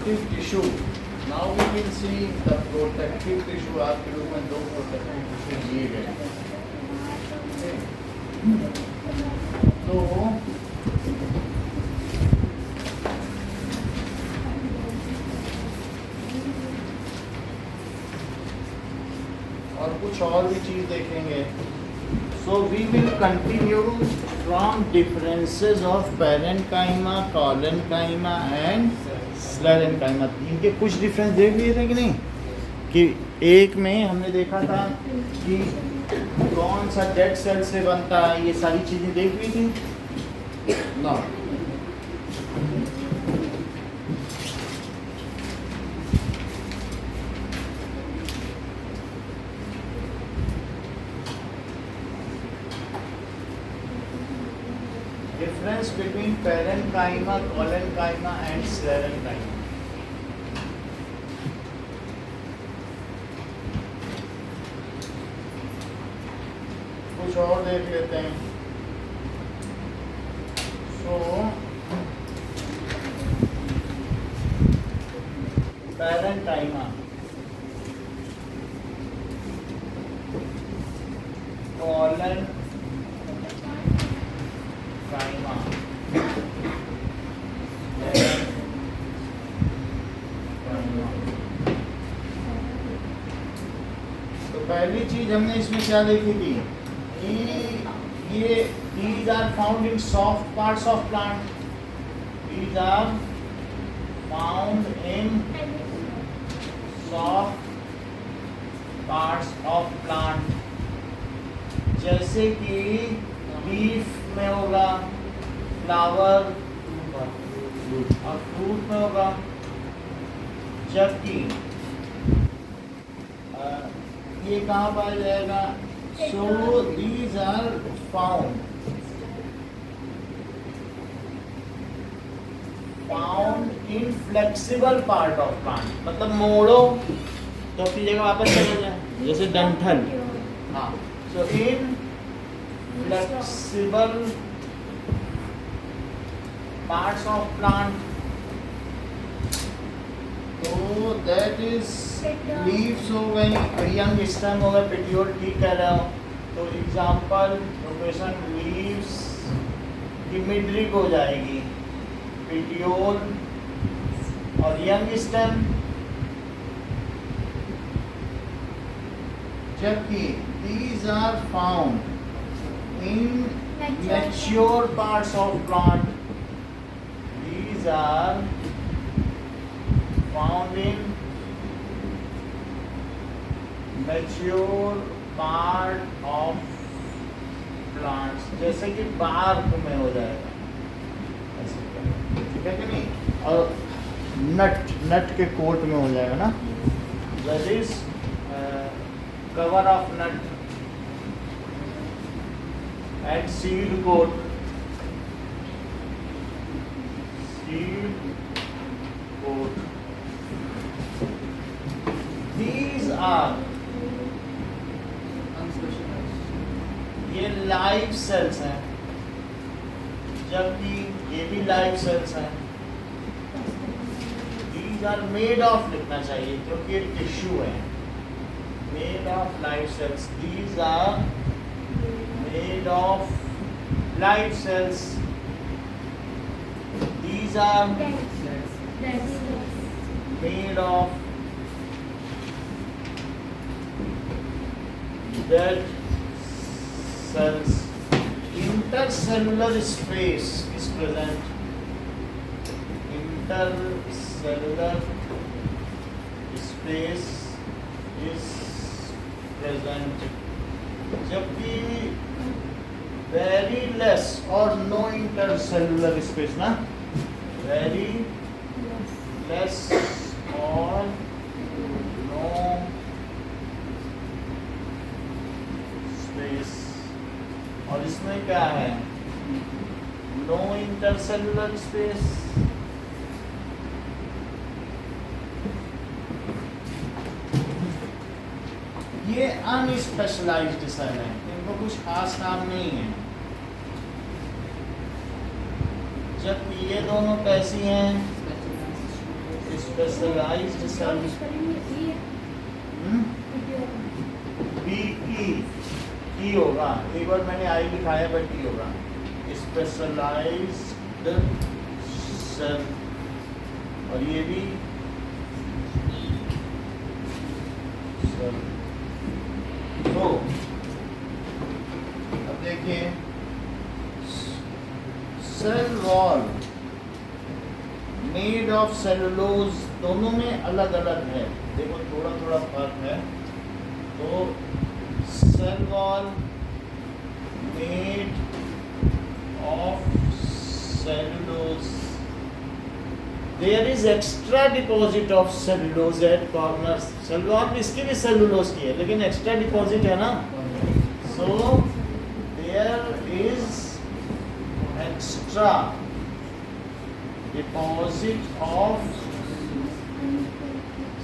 Productive tissue, now we will see the productive tissue. आपके रूप में 2 प्रोडक्टिव टिश्यू दिए गए हैं। तो और कुछ और भी चीज देखेंगे। So we will continue from differences of parenchyma, collenchyma and sclerenchyma। इनके कुछ डिफरेंस देख लिए थे कि नहीं? कि एक में हमने देखा था कि कौन सा डेड सेल से बनता है, ये सारी चीजें देख ली थी ना। Difference between parenchyma, collenchyma and sclerenchyma। कुछ और देख लेते हैं। So parenchyma, collenchyma, तो पहली चीज हमने इसमें क्या देखी थी कि ये these are found in soft parts of plant, these are found in soft parts of plant, जैसे कि लीफ में होगा, फ्लावर और फ्रूट में होगा। जबकि ये कहाँ पाया जाएगा? So these are found in flexible part of plant, मतलब मोड़ो तो अपनी जगह वापस चला जाए, जैसे डंठल। हाँ, सो इन फ्लेक्सिबल पार्ट्स ऑफ प्लांट, तो दैट इज लीव्स हो गई, यंग स्टेम हो गया, पेटियोल, ठीक कह रहा हो। तो एग्जाम्पल लोकेशन लीव्स की मिड्रिक हो जाएगी, पेटियोल और यंग स्टेम। जबकि these are found in mature parts of plant, these are found in mature part of plants, जैसे कि बार्क में हो जाएगा, ठीक है कि नहीं? और नट के कोट में हो जाएगा ना, that is cover of nut and seed coat, these are, ये लाइव सेल्स हैं, जबकि ये भी लाइव सेल्स हैं। These are made of लिखना चाहिए क्योंकि ये टिश्यू है, made of live cells, these are made of live cells, these are made of dead cells। Intercellular space is present, intercellular space is present, जबकि very less और no intercellular space ना, very less or no space। और इसमें क्या है? no intercellular space। ये अनस्पेशलाइज्ड cell है, इनको कुछ खास काम नहीं है। जबकि ये दोनों कैसी हैं? स्पेशलाइज्ड सेल बी ई होगा, एक बार मैंने आई लिखाया बट ई होगा। स्पेशलाइज्ड सेल, और ये भी सेल। तो अब देखिए cell wall made of cellulose, दोनों में अलग अलग है, देखो थोड़ा थोड़ा फर्क है। तो cell wall made of cellulose, there is extra deposit of cellulose at corners. Cell wall इसकी भी सेलुलोज की है लेकिन एक्स्ट्रा डिपॉजिट है ना, so there is extra deposit of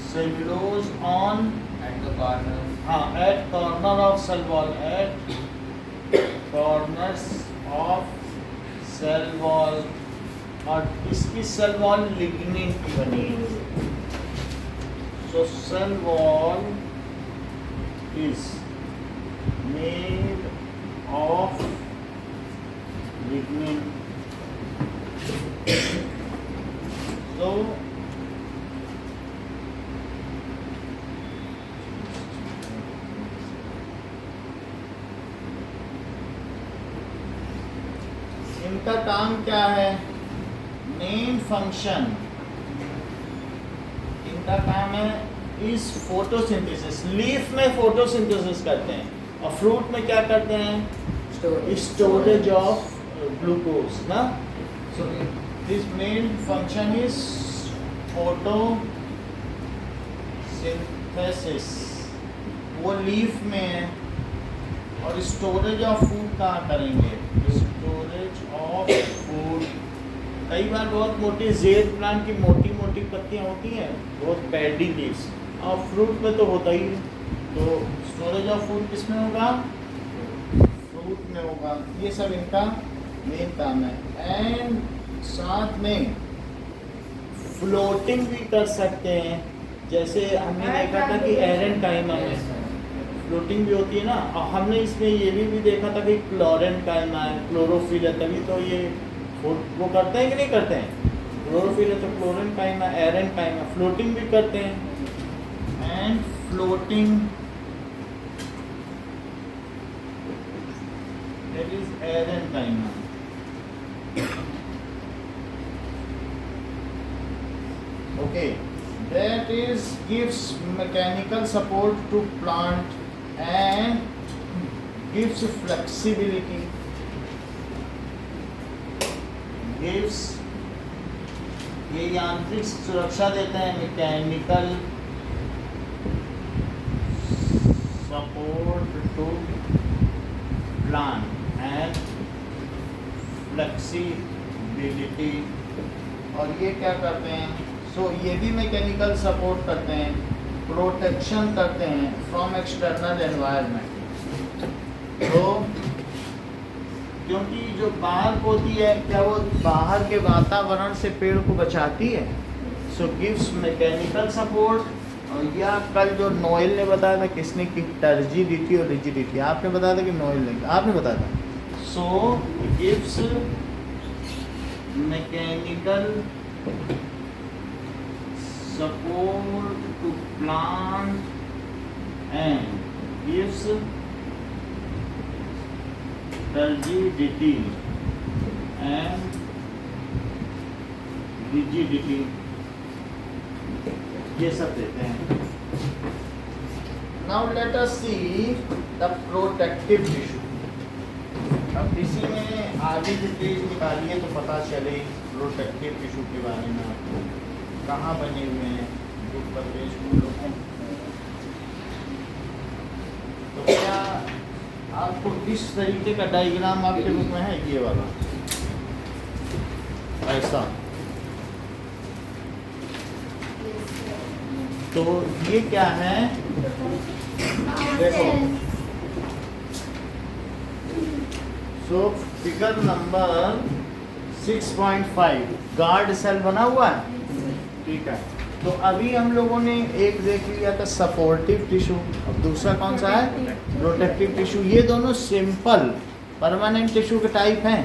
cellulose on at the corner. at corner of cell wall, at corners of cell wall, और इसकी cell wall lignin की बनी है। So cell wall is made of lignin. So इनका काम क्या है, main function इनका काम है इस फोटोसिंथेसिस। लीफ में फोटोसिंथेसिस करते हैं और फ्रूट में क्या करते हैं, स्टोरेज ऑफ ग्लूकोज ना। So this main function is photosynthesis, वो लीफ में है। और स्टोरेज ऑफ फूड कहाँ करेंगे, स्टोरेज ऑफ फूड। कई बार बहुत मोटी जेड प्लांट की मोटी मोटी पत्तियाँ होती हैं, बहुत पैडी लीव्स, और फ्रूट में तो होता ही है। तो स्टोरेज ऑफ फूड किस में होगा, फ्रूट में होगा। ये सब इनका मेन काम है। एंड साथ में फ्लोटिंग भी कर सकते हैं, जैसे हमने देखा था कि एरेनकाइमा में फ्लोटिंग भी होती है ना। और हमने इसमें ये भी देखा था कि क्लोरेनकाइमा है, क्लोरोफिल है, तभी तो ये वो करते हैं कि नहीं करते हैं। क्लोरोफिल है तो क्लोरेनकाइमा, एरेनकाइमा फ्लोटिंग भी करते हैं। And floating that is aerenchyma. Okay, that is gives mechanical support to plant and gives flexibility, gives ये यांत्रिक सुरक्षा देते हैं, mechanical support to plant and flexibility. और ये क्या करते हैं, ये भी मैकेनिकल सपोर्ट करते हैं, प्रोटेक्शन करते हैं फ्रॉम एक्सटर्नल एनवायरनमेंट। तो क्योंकि जो बाहर होती है, क्या वो बाहर के वातावरण से पेड़ को बचाती है। सो गिव्स मैकेनिकल सपोर्ट। और या कल जो नोएल ने बताया था, किसने की टर्जिडिटी और रिजिडिटी, आपने बताया था कि नोएल ने, आपने बताया था। So gives mechanical support to plant and gives rigidity and rigidity, ये सब देते हैं। Now let us see the protective tissue। अब इसी में आगे डिटेल निकालिए तो पता चले प्रोटेक्टिव टिश्यू के बारे में आपको कहाँ बने हुए हैं ग्रुप प्रदेश स्कूलों में। तो क्या आपको इस तरीके का डायग्राम आपके बुक में है, ये वाला ऐसा। तो ये क्या है, देखो। So figure number 6.5 guard cell बना हुआ है, ठीक है। तो अभी हम लोगों ने एक देख लिया था सपोर्टिव टिश्यू, अब दूसरा कौन सा है, प्रोटेक्टिव टिश्यू। ये दोनों सिंपल परमानेंट टिश्यू के टाइप हैं।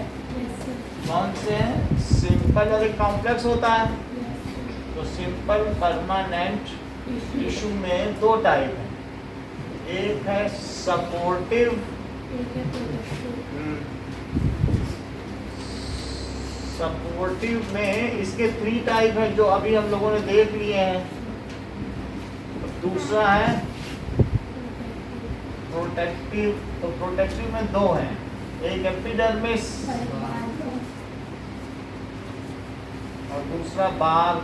कौन से हैं, सिंपल और एक कॉम्प्लेक्स होता है। तो सिंपल परमानेंट टिश्यू में दो टाइप हैं, एक है सपोर्टिव, सपोर्टिव में इसके 3 टाइप हैं जो अभी हम लोगों ने देख लिए हैं। दूसरा है प्रोटेक्टिव, तो प्रोटेक्टिव में 2 हैं, एक एपिडर्मिस और दूसरा बार्क।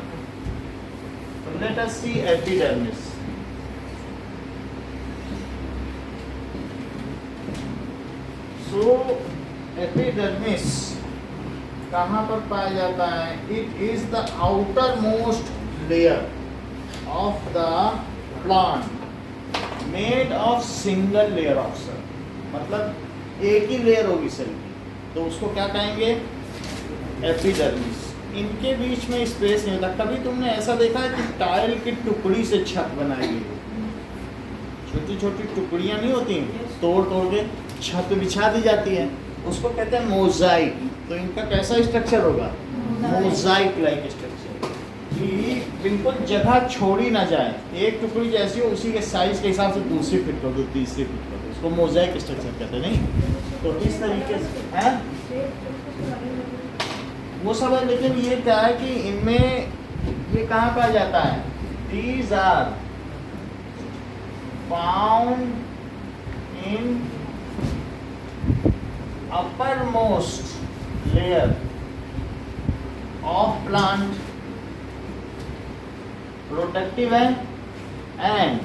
तो let us see epidermis. So epidermis कहाँ पर पाया जाता है, it is the outer most layer of the plant made of single layer of cell, मतलब एक ही लेयर होगी सेल की, तो उसको क्या कहेंगे, एपिडर्मिस। इनके बीच में स्पेस नहीं होता। कभी तुमने ऐसा देखा है कि टाइल की टुकड़ी से छत बनाई गई, छोटी छोटी टुकड़ियां नहीं होती, तोड़ तोड़ के छत बिछा दी जाती है, उसको कहते हैं मोजाइक। तो इनका कैसा स्ट्रक्चर होगा, मोजाइक लाइक स्ट्रक्चर, कि बिल्कुल जगह छोड़ी ना जाए, एक टुकड़ी जैसी हो उसी के साइज के हिसाब से दूसरी फिट कर दो, तीसरी फिट कर दो, उसको मोजाइक स्ट्रक्चर कहते हैं। नहीं तो इस तरीके से है वो सब है। लेकिन ये क्या है कि इनमें ये कहाँ पाया जाता है, these are found in uppermost layer of plant, protective है, and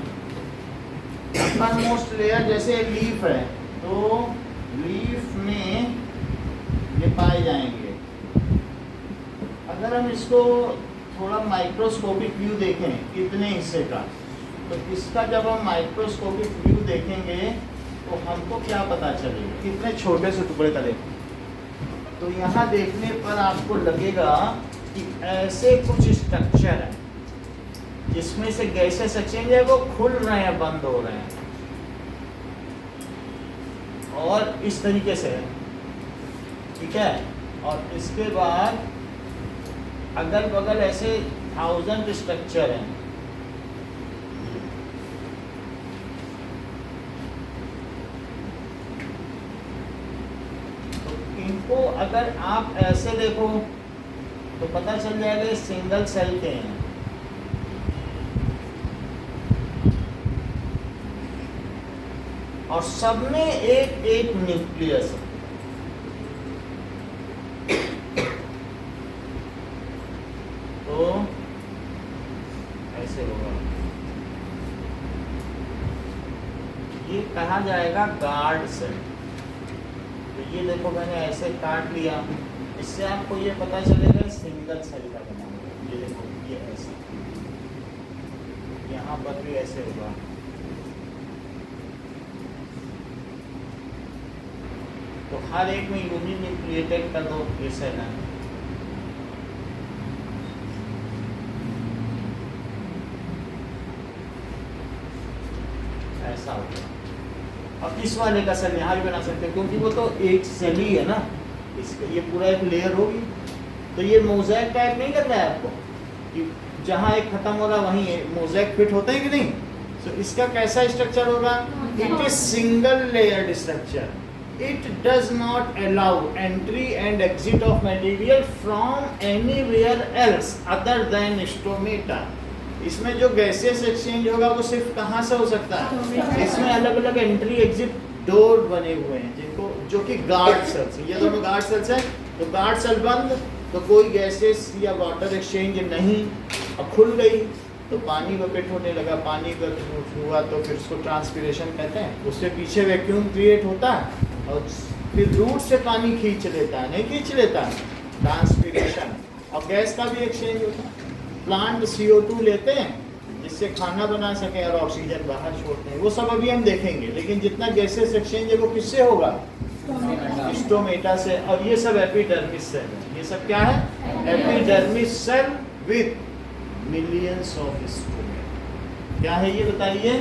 uppermost layer जैसे लीफ है तो लीफ में ये पाए जाएंगे। अगर हम इसको थोड़ा माइक्रोस्कोपिक व्यू देखें इतने हिस्से का, तो इसका जब हम माइक्रोस्कोपिक व्यू देखेंगे तो हमको क्या पता चलेगा, कितने छोटे से टुकड़े करें। तो यहाँ देखने पर आपको लगेगा कि ऐसे कुछ स्ट्रक्चर है जिसमें से गैसेस एक्सचेंज है वो खुल रहे हैं, बंद हो रहे हैं, और इस तरीके से है, ठीक है। और इसके बाद अगल बगल ऐसे 1000 स्ट्रक्चर हैं। इनको अगर आप ऐसे देखो तो पता चल जाएगा ये सिंगल सेल के हैं, और सब में एक एक न्यूक्लियस है। तो ऐसे होगा, ये कहा जाएगा गार्ड सेल। तो ये देखो मैंने ऐसे काट लिया, इससे आपको ये पता चलेगा सिंगल सेल का बना हुआ। ये देखो ये ऐसे, यहाँ पर भी ऐसे होगा। तो हर एक में यूनिन्यूक्लिएटेड कर दो, ये सेल है। ऐसा होगा। अब इस वाले का सेल यहाँ भी बना सकते हैं क्योंकि वो तो एक सेल ही है ना, इसका ये पूरा एक लेयर होगी। तो ये मोज़ेक टाइप नहीं करना है आपको कि जहाँ एक खत्म हो रहा वहीं मोज़ेक फिट होता है कि नहीं। तो इसका कैसा स्ट्रक्चर होगा, it is single layered structure, it does not allow entry and exit of material from anywhere else other than stomata. इसमें जो गैसेस एक्सचेंज होगा वो सिर्फ कहाँ से हो सकता है, इसमें अलग अलग एंट्री एग्जिट डोर बने हुए हैं जिनको, जो कि गार्ड सेल्स, ये दोनों गार्ड सेल्स हैं। तो गार्ड सेल बंद तो कोई गैसेस या वाटर एक्सचेंज नहीं। अब खुल गई तो पानी वपेट होने लगा, पानी का हुआ तो फिर उसको ट्रांसपीरेशन कहते हैं। उससे पीछे वैक्यूम क्रिएट होता है और फिर रूट से पानी खींच लेता है, नहीं खींच लेता, ट्रांसपीरेशन। और गैस का भी एक्सचेंज होता है। प्लांट CO2 लेते हैं जिससे खाना बना सके और ऑक्सीजन बाहर छोड़ते हैं, वो सब अभी हम देखेंगे। लेकिन जितना गैसेस एक्सचेंज है वो किससे होगा, स्टोमेटा से। और ये सब एपिडर्मिस सेल है। ये सब क्या है, epidermis cell with millions of stomata. क्या है ये बताइए?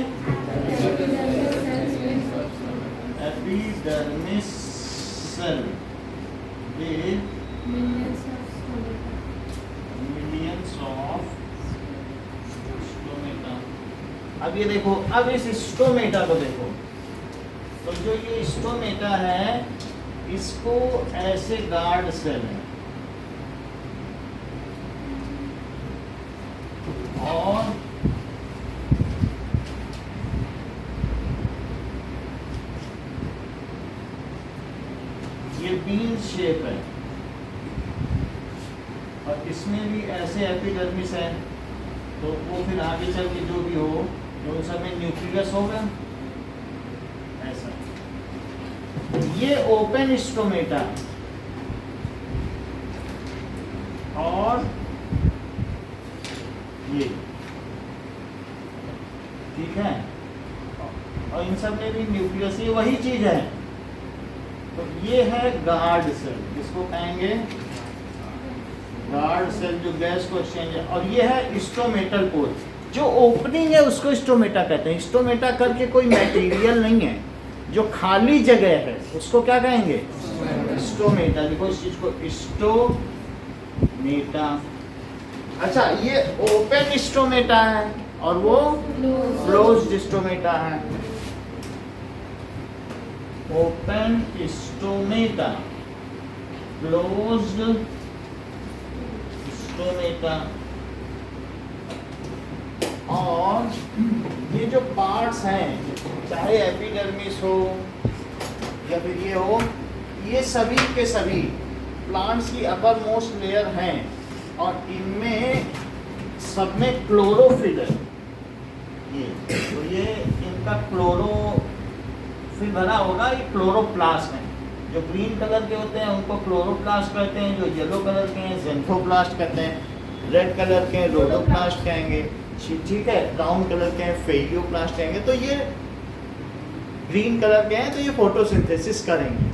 Epidermis cell with millions of stomata. अब ये देखो, अब इस स्टोमेटा को देखो, तो जो ये स्टोमेटा है इसको ऐसे गार्ड सेल है और ये बीन शेप है और इसमें भी ऐसे एपिडर्मिस है, तो वो फिर आगे चल के जो भी हो तो उन सब में न्यूक्लियस होगा ऐसा। ये ओपन स्टोमेटा और ये ठीक है, और इन सब में भी न्यूक्लियस, ये वही चीज है। तो ये है गार्ड सेल, इसको कहेंगे गार्ड सेल, जो गैस को एक्सचेंज है। और ये है स्टोमेटल पोर, जो ओपनिंग है उसको स्टोमेटा कहते हैं। स्टोमेटा करके कोई मटेरियल नहीं है, जो खाली जगह है उसको क्या कहेंगे? स्टोमेटा। देखो इस चीज को स्टोमेटा। अच्छा, ये ओपन स्टोमेटा है और वो क्लोज्ड स्टोमेटा है। Open stomata, closed stomata. और ये जो पार्ट्स हैं, चाहे एपिडर्मिस हो या फिर ये हो, ये सभी के सभी प्लांट्स की अपर मोस्ट लेयर हैं और इनमें सब में क्लोरोफिल है। ये तो ये इनका क्लोरोफिल भरा होगा, ये क्लोरोप्लास्ट है। जो ग्रीन कलर के होते हैं उनको क्लोरोप्लास्ट कहते हैं, जो येलो कलर के हैं ज़ेंथोप्लास्ट कहते हैं, रेड कलर के हैं रोडोप्लास्ट कहेंगे, ठीक है, ब्राउन कलर के हैं फेलियोप्लास्ट कहेंगे। तो ये ग्रीन कलर के हैं तो ये फोटोसिंथेसिस करेंगे,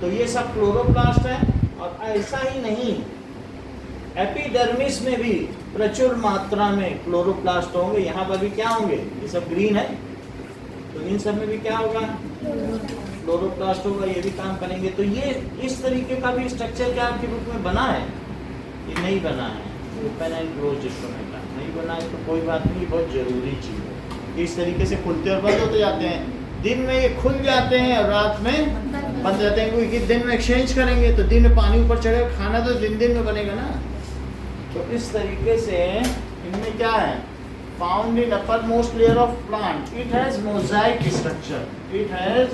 तो ये सब क्लोरोप्लास्ट है। और ऐसा ही नहीं, एपिडर्मिस में भी प्रचुर मात्रा में क्लोरोप्लास्ट होंगे। यहाँ पर भी क्या होंगे? ये सब ग्रीन है, तो इन सब में भी क्या होगा? क्लोरोप्लास्ट होगा, ये भी काम करेंगे। तो ये इस तरीके का भी स्ट्रक्चर क्या आपके बुक में बना है? ये नहीं बना है, ओपन एंड क्लोज्ड स्टोमेटा नहीं बना है, तो कोई बात नहीं, बहुत जरूरी चीज़ है। इस तरीके से खुलते और बंद होते जाते हैं। दिन में ये खुल जाते हैं और रात में बंद जाते हैं, क्योंकि दिन में एक्सचेंज करेंगे तो दिन में पानी ऊपर चढ़ेगा, खाना तो दिन दिन में बनेगा ना। तो इस तरीके से इनमें क्या है? Found in upper most layer of plant, it has mosaic structure, it has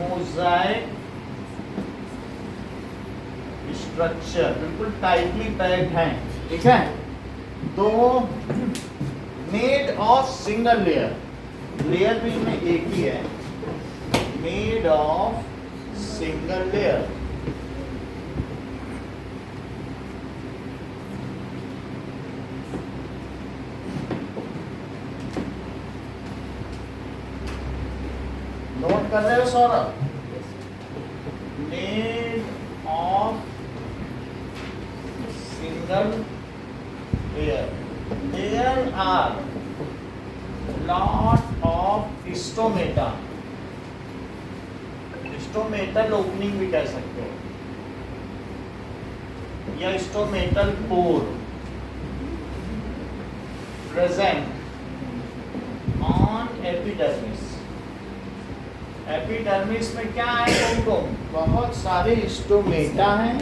mosaic structure, बिल्कुल टाइटली पैक्ड है, ठीक है। तो made of single layer, layer भी इनमें एक ही है, made of single layer. Note कर रहे हो Saurabh? Made of single layer, there are lot of stomata, stomatal opening भी कह सकते हो, या stomatal pore present on epidermis. Epidermis में क्या है? तुमको बहुत सारे स्टोमेटा हैं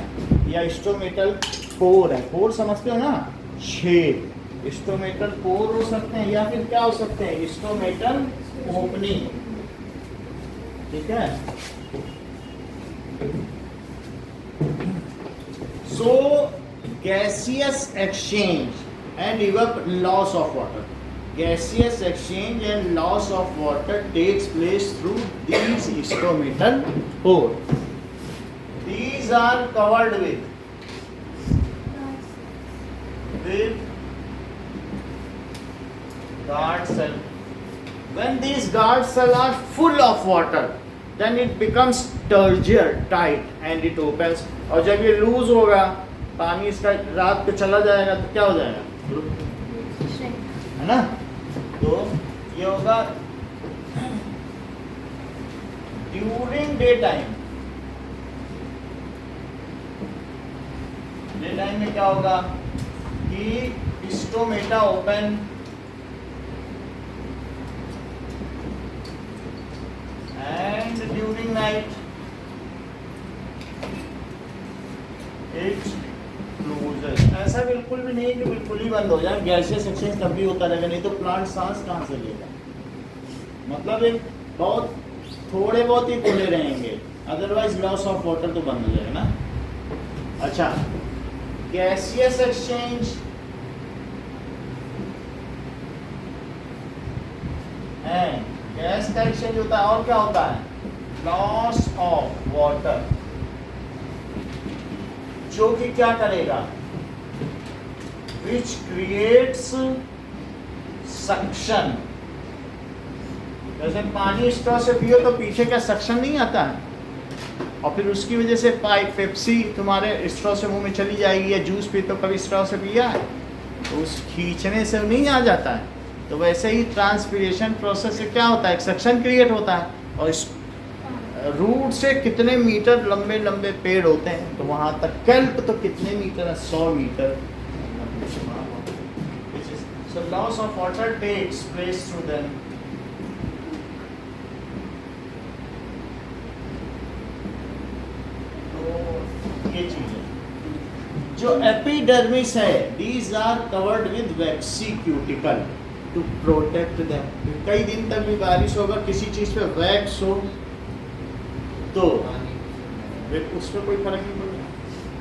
या स्टोमेटल पोर है। पोर समझते हो ना? छेद। स्टोमेटल पोर हो सकते हैं या फिर क्या हो सकते हैं? स्टोमेटल ओपनिंग, ठीक है। So gaseous exchange and loss of water, gaseous exchange and loss of water takes place through these stomatal pores. These are covered with guard cell. When these guard cells are full of water, then it becomes turgid, tight and it opens. और जब ये loose होगा पानी इसका रात को चला जाएगा तो क्या हो जाएगा, है ना। तो ये होगा during day time. Day time में क्या होगा कि stomata open and during night it closes. ऐसा बिल्कुल भी नहीं कि बिल्कुल ही बंद हो जाए, गैसियस एक्सचेंज तब भी होता रहेगा, नहीं तो प्लांट सांस कहाँ से लेगा। मतलब एक बहुत थोड़े बहुत ही खुले रहेंगे, अदरवाइज लॉस ऑफ वाटर तो बंद हो जाएगा ना। अच्छा, गैसियस एक्सचेंज एंड गैस का एक्सचेंज होता है, और क्या होता है, लॉस ऑफ वाटर, जो कि क्या करेगा, विच क्रिएट्स सक्शन। जैसे पानी स्ट्रॉ से पियो तो पीछे क्या सक्शन नहीं आता है, और फिर उसकी वजह से पाइप पेप्सी तुम्हारे स्ट्रॉ से मुंह में चली जाएगी, या जूस पी तो कभी स्ट्रॉ से पिया है तो उस खींचने से नहीं आ जाता है। तो वैसे ही ट्रांसपीरेशन प्रोसेस से क्या होता है, एक सक्शन क्रिएट होता है, और इस रूट से कितने मीटर लंबे लंबे पेड़ होते हैं, तो वहाँ तक केल्प तो कितने मीटर है, 100 metre. So loss of water takes place through them. तो ये चीज है। जो एपिडर्मिस है, these are covered with waxy cuticle to protect them. कई दिन तक भी बारिश होगा, किसी चीज पे वैक्स हो तो उस पर कोई फर्क नहीं पड़ेगा।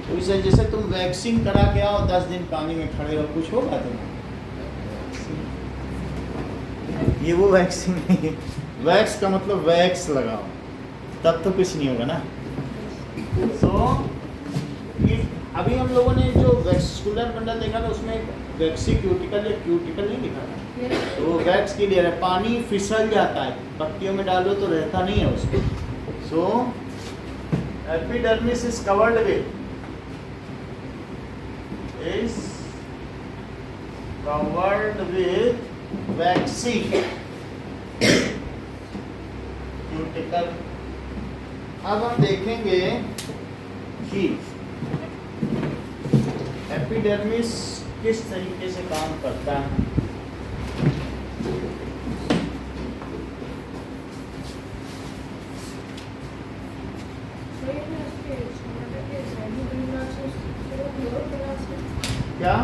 तो इसे जैसे तुम वैक्सिंग करा के आओ, 10 दिन पानी में खड़े रहो, कुछ होगा तुम्हें? ये वो वैक्सिंग नहीं है। वैक्स का मतलब वैक्स लगाओ, तब तो कुछ नहीं होगा ना। ये अभी हम लोगों ने जो वैक्सकुलर बंडल देखा था, उसमें वैक्सी क्यूटिकल या क्यूटिकल नहीं दिखा था, तो वो वैक्स के लिए है। पानी फिसल जाता है, पत्तियों में डालो तो रहता नहीं है उसको। So, epidermis is covered with waxy cuticle। अब हम देखेंगे कि एपिडर्मिस किस तरीके से काम करता है। क्या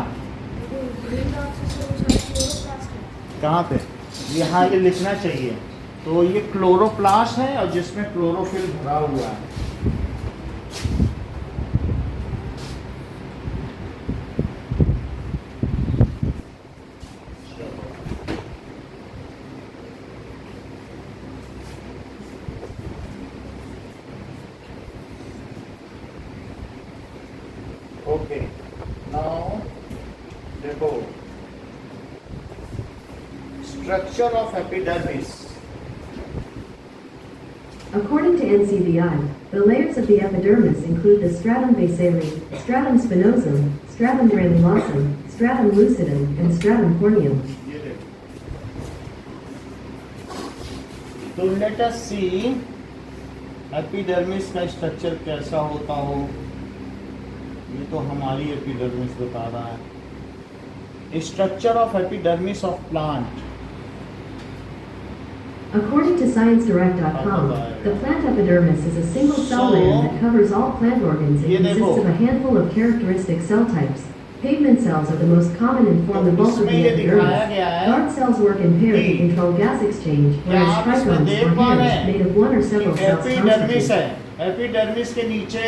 कहाँ पे, यहाँ ये लिखना चाहिए। तो ये क्लोरोप्लास्ट है, और जिसमें क्लोरोफिल भरा हुआ है। ओके, नाउ देखो structure of epidermis. According to NCBI, the layers of the epidermis include the stratum basale, stratum spinosum, stratum granulosum, stratum lucidum, and stratum corneum. तो लेट अस सी एपिडर्मिस का structure कैसा होता हो। ये तो हमारी epidermis बता रहा है। Structure of epidermis of plant. According to ScienceDirect.com, the plant epidermis is a single cell layer that covers all plant organs and consists of a handful of characteristic cell types. Pigment cells are the most common and form the bulk of the epidermis. Guard cells work in pairs to control gas exchange, whereas trichomes or hairs made of one or several cells constitute. Epidermis के नीचे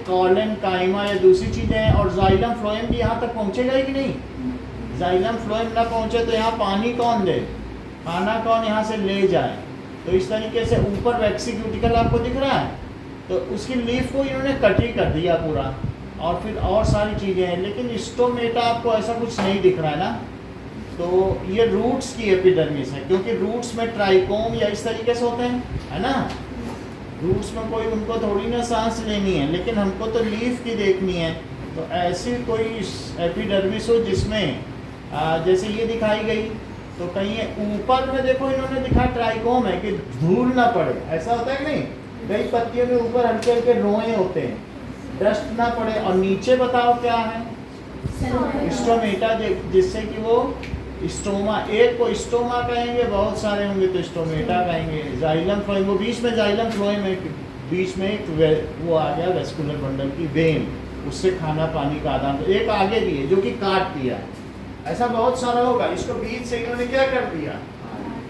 colon काइमा या दूसरी चीजें हैं, और xylem phloem भी यहाँ तक पहुँचेगा कि नहीं। जाइलम फ्लोएम ना पहुँचे तो यहाँ पानी कौन दे, खाना कौन यहाँ से ले जाए। तो इस तरीके से ऊपर वैक्सी क्यूटिकल आपको दिख रहा है, तो उसकी लीफ को इन्होंने कट ही कर दिया पूरा, और फिर और सारी चीज़ें हैं, लेकिन स्टोमेटा आपको ऐसा कुछ नहीं दिख रहा है ना। तो ये रूट्स की एपिडर्मिस है, क्योंकि रूट्स में ट्राइकोम या इस तरीके से होते हैं, है ना। रूट्स में कोई उनको थोड़ी ना सांस लेनी है, लेकिन हमको तो लीफ की देखनी है। तो ऐसी कोई एपिडर्मिस हो जिसमें जैसे ये दिखाई गई, तो कहीं ऊपर में देखो इन्होंने दिखा ट्राइकोम है कि धूल ना पड़े, ऐसा होता है कि नहीं, कई पत्तियों के ऊपर हल्के हल्के रोए होते हैं, डस्ट ना पड़े। और नीचे बताओ क्या है, स्टोमेटा, जिससे कि वो स्टोमा, एक को स्टोमा कहेंगे, बहुत सारे होंगे तो स्टोमेटा कहेंगे। जाइलम फ्लोएम, वो बीच में जाइलम फ्लोएम है, बीच में एक वो आ गया वेस्कुलर बंडल की वेन, उससे खाना पानी का आदान। तो एक आगे भी है जो कि काट दिया, ऐसा बहुत सारा होगा। इसको बीच से इन्होंने क्या कर दिया,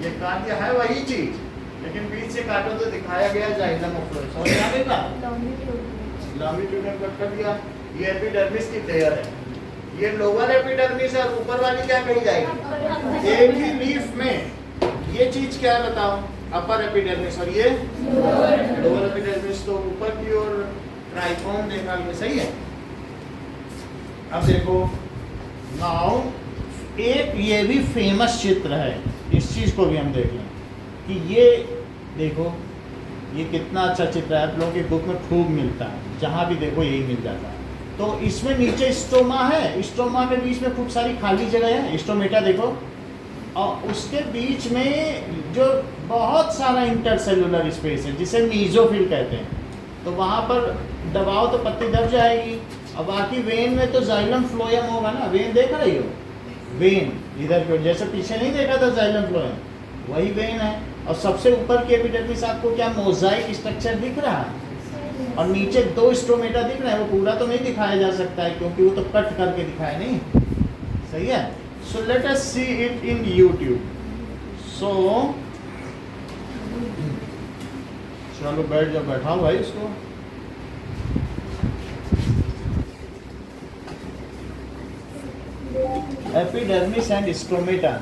ये काट दिया, है वही चीज, लेकिन बीच से काटो तो दिखाया गया जाइलम फ्लोएम। समझ आ गया, लॉन्गिट्यूडनल कट कर दिया। ये एपिडर्मिस की लेयर है, ये लोअर एपिडर्मिस है, और ऊपर वाली क्या कही जाएगी, एक ही लीफ में ये चीज क्या है बताओ, अपर एपिडर्मिस, और ये लोअर एपिडर्मिस। तो ऊपर की ओर ट्राइकोम देखा, ये सही है। अब देखो नाउ, एक ये भी फेमस चित्र है, इस चीज को भी हम देख लें कि ये देखो, ये कितना अच्छा चित्र है, आप लोगों की बुक में खूब मिलता है, जहाँ भी देखो यही मिल जाता है। तो इसमें नीचे स्टोमा है, स्टोमा के बीच में खूब सारी खाली जगह है, स्टोमेटा देखो, और उसके बीच में जो बहुत सारा इंटरसेलुलर स्पेस है जिसे मीजोफिल कहते हैं। तो वहाँ पर दबाओ तो पत्ती दब जाएगी। और बाकी वेन में तो जाइलम फ्लोएम होगा ना, वेन देख रही हो, वेन इधर पे, जैसे पीछे नहीं देखा था जाइलम फ्लोएम, वही वेन है। और सबसे ऊपर की एपिडर्मिस आपको क्या मोजाइक स्ट्रक्चर दिख रहा है, और नीचे दो स्टोमेटा दिख रहे हैं। वो पूरा तो नहीं दिखाया जा सकता है क्योंकि वो तो कट करके दिखाया नहीं, सही है। So let us see it in YouTube. So चलो बैठ जाओ, बैठाओ भाई इसको। Epidermis and stomata,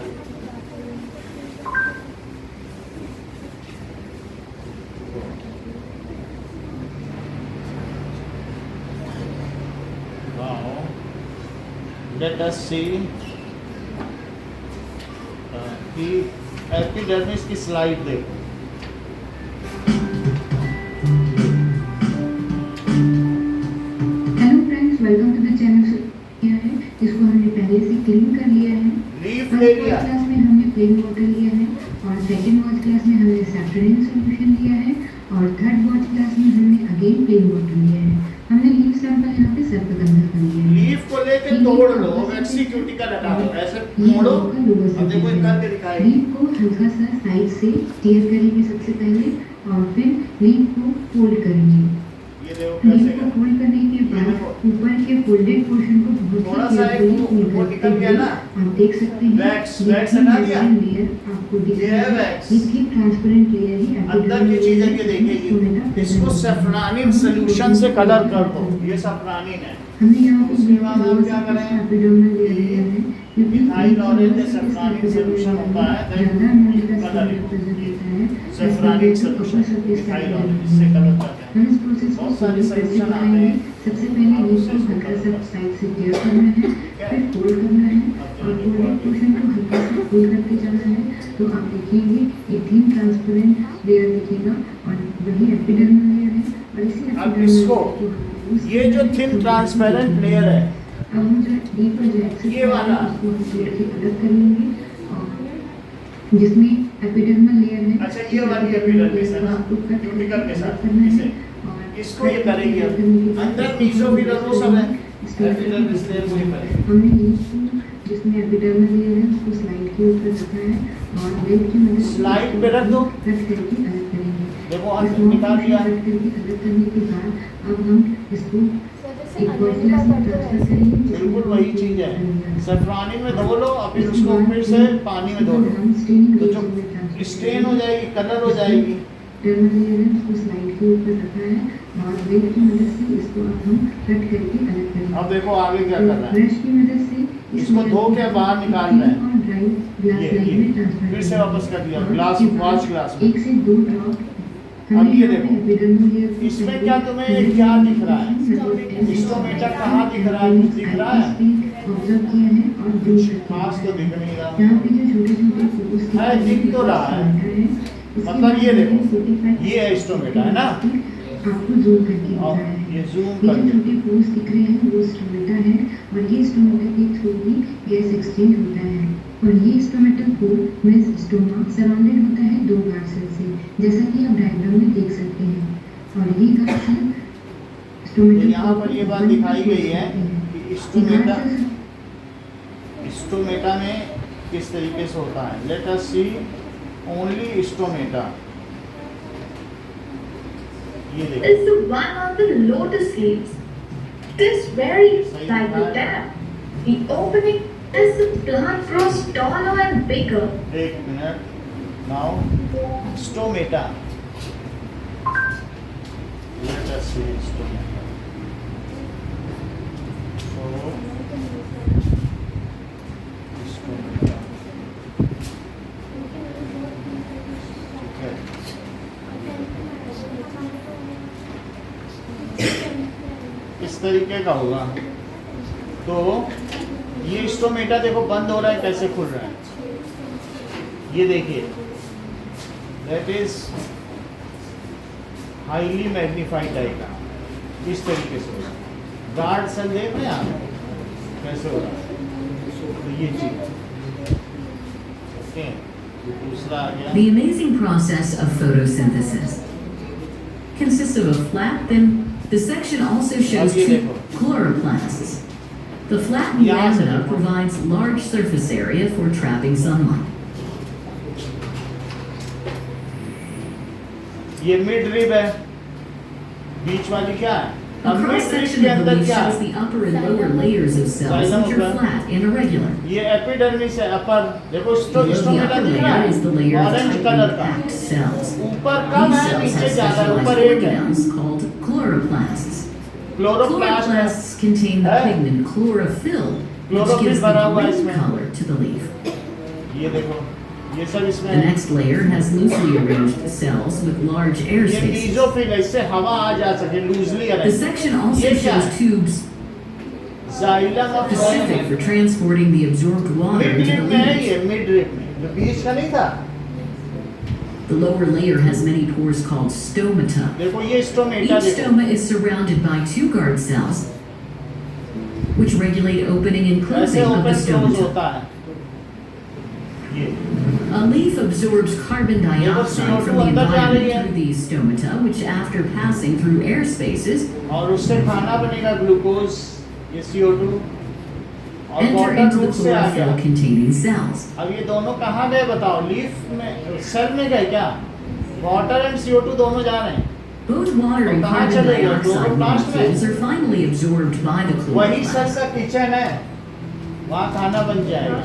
let us see कि एपिडर्मिस की स्लाइड देखो। Hello friends, welcome to the channel. किया है इसको हमने पहले से क्लीन कर लिया है। लीफ ले लिया, फर्स्ट क्लास में हमने प्लेन वाटर लिया है, और सेकंड वॉच क्लास में हमने सैफरन सॉल्यूशन लिया है, और थर्ड वॉच क्लास में हमने अगेन प्लेन वाटर लिया है। हमने लीफ सैंपल यहाँ पे सर्पगंधा का लिया है। लीफ को लेके तोड़ लो, वैक्सी क्यूटिकल हटा दो, ऐसे मोड़ो। अब देखो ये करके दिखाएगी। लीफ को हल्का सा साइड से टीयर करेंगे सबसे पहले, और फिर लीफ को फोल्ड करेंगे। ये देखो कैसे लीफ को फोल्ड करने के बाद ऊपर के फोल्डेड पोर्शन को थोड़ा बहुत सा ही केयरफुली वो निकल गया ना, आप देख सकते हैं। वैक्स हटा दिया, लेयर आपको दिख ये रहा है है, वैक्स। ये थिक ट्रांसपेरेंट लेयर ही अंदर की चीज है, ये देखिए, इसको सेफ्रानिन सॉल्यूशन से कलर कर दो, ये सेफ्रानिन है। हमने यहाँ पे उसके बाद आप क्या करें, एपिडर्मल लेयर लिया है, क्योंकि मिथाइल ऑरेंज सेफ्रानिन सॉल्यूशन होता है, ज़्यादा मोलिकुलर कलर रिप्रेजेंट होता है। सेफ्रानिन सॉल्यूशन, मिथाइल ऑरेंज से कलर करते हैं। हम इस प्रोसेस को बहुत सारे कैसे सॉल्यूशन आते दिखाएंगे। हैं। सबसे पहले लीफ को हल्का सा साइड से टेयर करना है, फिर फोल्ड करना है, और फोल्डेड पोर्शन को हल्का सा फोल्ड करते जाना है। तो आप देखेंगे एक थिन ट्रांसपेरेंट लेयर दिखेगा, और वही एपिडर्मल लेयर है। और इसी अब एपिडर्मल इसको, लेयर को हम ये जो थिन ट्रांसपेरेंट लेयर है, अब हम जो डीपर जो एक्सेस ये वाला, उसको हम तोड़ के अलग कर लेंगे, और जिसमें एपिडर्मल लेयर है। अच्छा ये वाली एपिडर्मिस है ना, उसको कट क्यूटिकल के साथ, करना है, इसे और इसको ये करेगी। अब अंदर मीजोफिल वो सब है, एपिडर्मिस लेयर को ये करेगी। हमने लीफ को जिसमें एपिडर्मल लेयर है उसको स्लाइड के ऊपर रखा है, और वेब की मदद से स्लाइड पे रख दो, कट करके अलग करेंगे। देखो इस निकाल दिया। कट करके अलग करने के बाद अब हम इसको एक वॉच ग्लास में ट्रांसफर करेंगे। बिल्कुल वही चीज है, सेफ्रानिन में धो लो और फिर उसको फिर से पानी में धो लो, तो जो स्टेन हो जाएगी, कलर हो जाएगी। टर्मल लेयर है उसको स्लाइड के ऊपर रखा है, और वेब की मदद से इसको अब हम कट करके अलग करेंगे। अब देखो आगे क्या कर रहा है, ब्रश की मदद से इसको धो के बाहर निकाल रहे हैं। और ड्राई ग्लास लाइन में ट्रांसफर फिर से वापस कर दिया ग्लास वॉच ग्लास में। 1 से 2 ड्रॉप। अब ये देखो, इसमें क्या तुम्हें क्या दिख रहा है, स्टोमेटा कहाँ दिख रहा है, कुछ दिख रहा है, ऑब्जर्व किया है, और जो खास तो दिख नहीं रहा। यहाँ पे जो छोटे-छोटे फोकस है, दिख तो रहा है। मतलब ये देखो, ये है स्टोमेटा है ना, आपको जूम करके और बताया है। ये जूम ये कर जो दे। छोटे पोर्स दिख रहे हैं वो स्टोमेटा है और ये स्टोमेटा के थ्रू ही गैस एक्सचेंज होता है और ये stomatal pore means stoma surrounded होता है दो गार्ड सेल से, जैसा कि आप डायग्राम में देख सकते हैं। और ये गार्ड सेल तो स्टोमेटल यहाँ पर ये बात दिखाई गई है कि स्टोमेटा में किस तरीके से होता है। लेट अस सी ओनली स्टोमेटा। ये देखो is the one on the lotus leaves. It is very like the tap. The opening as the plant grows taller and bigger. एक minute. Now stomata. Let us see stomata. So stomata ठीक है। इस तरीके का होगा। तो ये stomata देखो बंद हो रहा है, कैसे खुल रहा है ये देखिए। That is highly magnified diagram. इस तरीके से होगा। गार्ड सेल देख रहे हैं आप कैसे हो रहा है। तो ये चीज ओके। दूसरा आ गया। The amazing process of photosynthesis consists of a flat, thin. The section also shows अब ये two देखो। chloroplasts. The flattened यहाँ से lamina देखो। provides large surface area for trapping sunlight. ये मिड रिब है, बीच वाली क्या है? A अब cross मिड रिब section के of the अंदर leaf क्या shows है? the upper and lower layers of cells, Xylem which are होगा। flat and irregular. ये एपिडर्मिस है अपर। देखो Below the स्टोमेटा upper दिख रहा layer is the layer है of ऑरेंज tightly कलर का। packed cells. ऊपर कम These है, cells नीचे have ज्यादा है, ऊपर specialized एक है। organelles called chloroplasts. क्लोरोप्लास्ट है। Chloroplasts contain the है? pigment chlorophyll, which Chlorophyll gives the भरा हुआ है green इसमें। color to the leaf. ये देखो ये सब इसमें The है। next layer has loosely arranged cells with large air ये spaces. मीजोफिल है, इससे हवा आ जा सके loosely The arrange. section also ये क्या shows है? tubes xylem of specific for transporting the absorbed water mid into rib the में है, leaves. ये मिड रिब में जो बीच का नहीं था। The lower layer has many pores called stomata. देखो ये स्टोमेटा Each देखो। stoma is surrounded by two guard cells, which regulate opening and ऐसे closing of the open close stomata. होता है। ये A leaf absorbs carbon dioxide CO2 from the अंदर जा रही environment है। through these stomata, which after passing through air spaces, और उससे खाना बनेगा ग्लूकोज, ये CO2 और enter water into the root से आ गया। chlorophyll containing cells. अब ये दोनों कहाँ गए बताओ? लीफ में सेल में गए क्या? वाटर एंड CO2 दोनों जा रहे हैं। Both water and कहाँ carbon चले गए? dioxide क्लोरोप्लास्ट में। molecules are finally absorbed by the वही सेल chloroplast. का किचन है, वहाँ खाना बन जाएगा।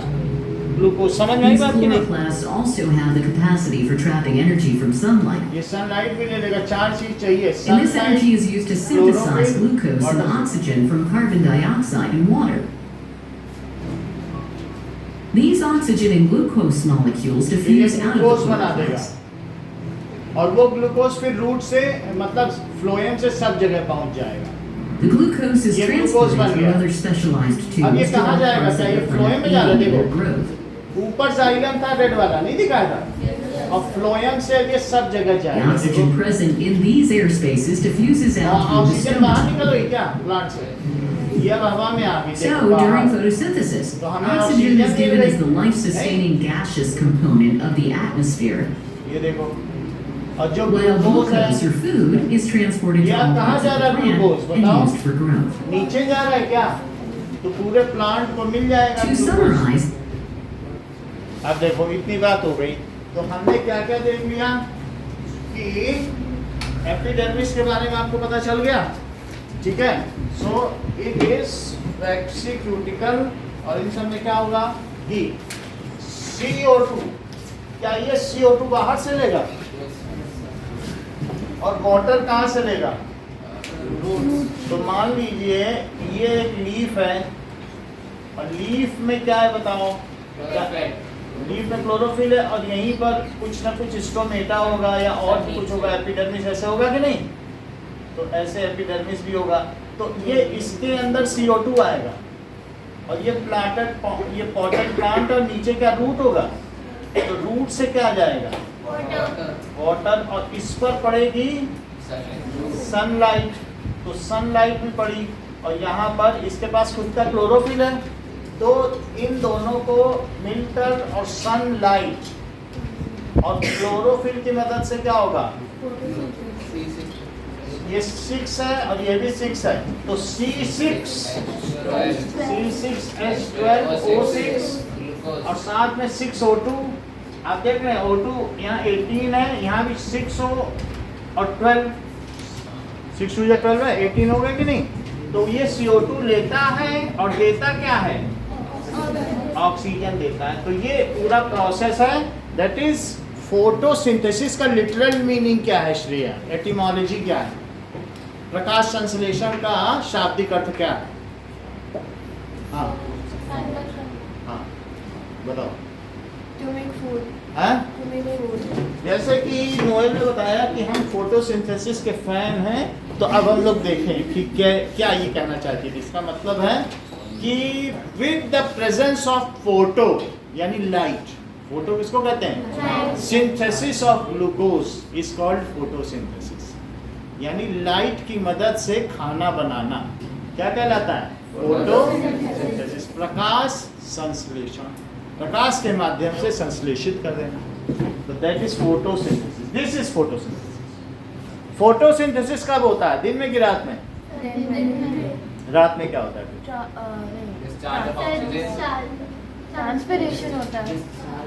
ग्लूकोज समझ में आई These बात की नहीं? chloroplasts also have the capacity for trapping energy from sunlight. ये सनलाइट भी ले लेगा। चार चीज चाहिए। And this energy is used to synthesize chlorophyll, glucose and water. oxygen from carbon dioxide and water. These oxygen and glucose molecules diffuse out of glucose the बना देगा chloroplast. और वो ग्लूकोज फिर रूट से मतलब फ्लोएम से सब जगह पहुंच जाएगा। The glucose is ये glucose transported बन through गया। other specialized अब ये tubes to कहाँ help जाएगा? cause क्या ये the फ्लोएम plant में जा रहा है? aid their देखो growth. ऊपर जाइलम था रेड वाला, नहीं दिखाया था? और फ्लोएम से ये सब जगह The जाएगा। oxygen present in these air spaces diffuses out through the oxygen बाहर stomata. निकल गई क्या प्लांट से? ये अब हवा में आ गई। So, देखो during बाहर। photosynthesis, तो हमें oxygen oxygen is mill given रही। as the life-sustaining gaseous component of the atmosphere, ये देखो और जो while ग्लूकोज glucose है or food is transported to ये all कहाँ parts जा of रहा the है glucose? plant and बताओ। used for growth. नीचे जा रहा है क्या? तो पूरे प्लांट को मिल जाएगा To ग्लूकोज। summarize, अब देखो इतनी बात हो गई तो हमने क्या क्या देख लिया कि एपिडर्मिस के बारे में आपको पता चल गया। ठीक है। सो इट इज वैक्सीक्यूटिकल और इन सब में क्या होगा ही CO2। क्या ये CO2 बाहर से लेगा और वाटर कहाँ से लेगा? तो मान लीजिए ये एक लीफ है और लीफ में क्या है बताओ? लीफ में क्लोरोफिल है और यहीं पर कुछ ना कुछ स्टोमेटा होगा या और भी कुछ होगा। एपिडर्मिस ऐसे होगा कि नहीं? तो ऐसे एपिडर्मिस भी होगा। तो ये इसके अंदर CO2 आएगा और ये पॉटेड प्लांट और नीचे क्या रूट होगा? तो रूट से क्या जाएगा? वाटर और इस पर पड़ेगी सनलाइट। तो सनलाइट भी पड़ी और यहाँ पर इसके पास खुद का क्लोरोफिल है, तो इन दोनों को मिलकर और सनलाइट और क्लोरोफिल की मदद से क्या होगा, ये 6 है और ये भी 6 है, तो C6H12O6 और साथ में 6O2। आप देख रहे हैं O2 यहाँ 18 है, यहाँ भी 6O और 12, 6 2 12 है, 18 हो गए कि नहीं। तो ये CO2 लेता है और देता क्या है, ऑक्सीजन देता है। तो ये पूरा प्रोसेस है, दैट इज फोटोसिंथेसिस का लिटरल मीनिंग क्या है श्रेया, एटिमोलॉजी क्या है, प्रकाश संश्लेषण का शाब्दिक अर्थ क्या है? हाँ हाँ बताओ। To make food. हाँ? To make food. जैसे कि नोएल ने बताया कि हम फोटोसिंथेसिस के फैन हैं, तो अब हम लोग देखें कि क्या ये कहना चाहती है। इसका मतलब है कि with the presence of photo यानी लाइट, फोटो किसको कहते हैं, synthesis of glucose is called photosynthesis, यानी लाइट की मदद से खाना बनाना क्या कहलाता है, फोटोसिंथेसिस। प्रकाश संश्लेषण, प्रकाश के माध्यम से संश्लेषित कर देना, तो that is photosynthesis, this is photosynthesis. Photosynthesis कब होता है, दिन में कि रात में? रात में क्या होता है? ट्रांसपिरेशन होता है।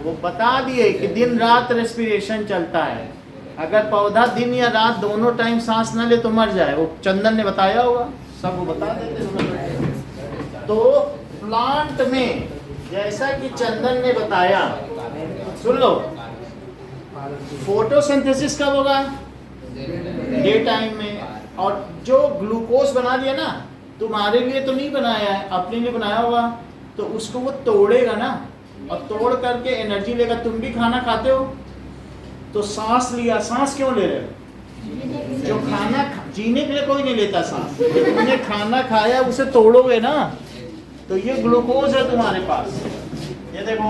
वो बता दिए कि दिन रात रेस्पिरेशन चलता है। अगर पौधा दिन या रात दोनों टाइम सांस न ले तो मर जाए, वो चंदन ने बताया होगा, सब वो बता देते। तो प्लांट में जैसा कि चंदन ने बताया, सुन लो, फोटोसिंथेसिस कब होगा, डे टाइम में। और जो ग्लूकोज बना दिया ना, तुम्हारे लिए तो नहीं बनाया है, अपने लिए बनाया होगा, तो उसको वो तोड़ेगा ना, और तोड़ करके एनर्जी लेगा। तुम भी खाना खाते हो तो सांस लिया, सांस क्यों ले रहे हो, जो खाना जीने के लिए कोई नहीं लेता सांस, जो तुमने खाना खाया उसे तोड़ोगे ना, तो ये ग्लूकोज है तुम्हारे पास, ये देखो,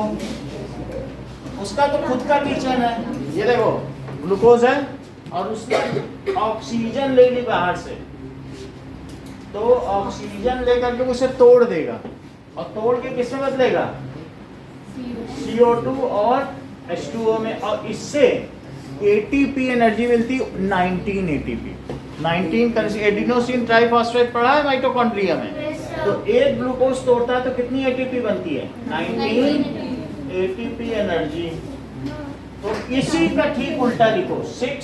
उसका तो खुद का किचन है, ये देखो ग्लूकोज है, और उसने ऑक्सीजन ले ली बाहर से, तो ऑक्सीजन लेकर के उसे तोड़ देगा, और तोड़ के किसमें बदलेगा, CO2 और H2O में, और इससे ATP एनर्जी मिलती, 19 ATP, 19 एडिनोसिन ट्राइफॉस्फेट पढ़ा है माइटोकॉन्ड्रिया में, तो एक ग्लूकोज तोड़ता है तो कितनी ATP बनती है, 19 ATP एनर्जी। तो इसी का ठीक उल्टा लिखो, 6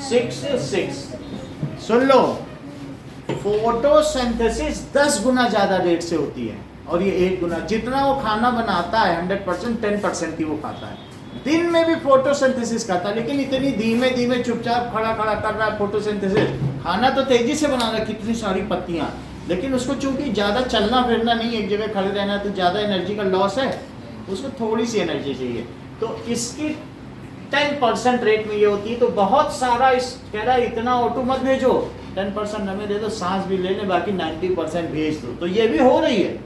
6 6। सुन लो, फोटोसिंथेसिस 10 गुना ज्यादा रेट से होती है, और ये 1 गुना, जितना वो खाना बनाता है 100% 10% ही वो खाता है। दिन में भी फोटोसिंथेसिस करता है, लेकिन इतनी धीमे धीमे चुपचाप खड़ा खड़ा कर रहा है फोटोसिंथेसिस। खाना तो तेजी से बना रहा है, कितनी सारी पत्तियां, लेकिन उसको चूंकि ज्यादा चलना फिरना नहीं, एक जगह खड़े रहना, तो ज्यादा एनर्जी का लॉस है, उसको थोड़ी सी एनर्जी चाहिए। तो इसकी 10% रेट में ये होती है। तो बहुत सारा इस कह रहा है इतना ऑटो मत भेजो, 10% हमें दे दो, सांस भी ले ले, बाकी 90% भेज दो। तो ये भी हो रही है,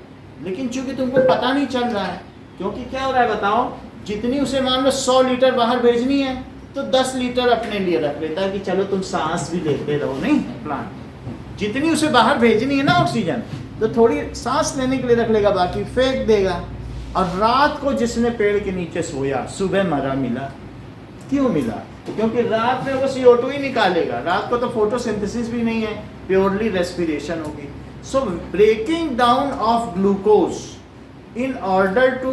लेकिन चूंकि तुमको पता नहीं चल रहा है, क्योंकि क्या हो रहा है बताओ, जितनी उसे मान लो 100 लीटर बाहर भेजनी है, तो 10 लीटर अपने लिए रख लेता है कि चलो तुम सांस भी लेते रहो, नहीं प्लांट, जितनी उसे बाहर भेजनी है ना ऑक्सीजन, तो थोड़ी सांस लेने के लिए रख लेगा, बाकी फेंक देगा। और रात को जिसने पेड़ के नीचे सोया, सुबह मरा मिला। क्यों मिला? क्योंकि रात में वो CO2 ही निकालेगा, रात को तो फोटोसिंथेसिस भी नहीं है, प्योरली रेस्पिरेशन होगी। So breaking down of glucose in order to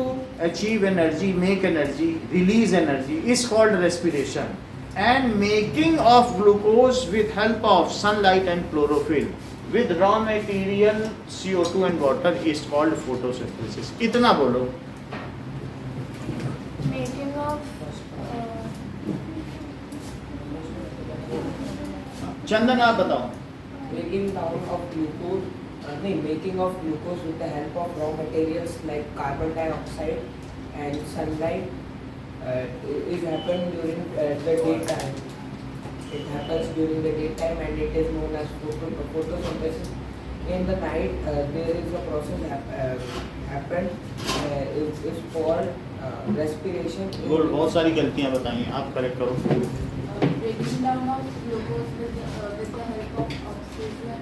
achieve energy, make energy, release energy is called respiration, and making of glucose with help of sunlight and chlorophyll with raw material CO2 and water is called photosynthesis. इतना बोलो। Making of चंदन आप बताओ। Breaking down of glucose, making of glucose with the help of raw materials like carbon dioxide and sunlight is happened during the daytime. It happens during the daytime and it is known as photosynthesis. In the night, there is a process happened. It's called respiration. बोल, बहुत सारी गलतियां बताई, आप correct करो। breaking down of glucose with the help of oxygen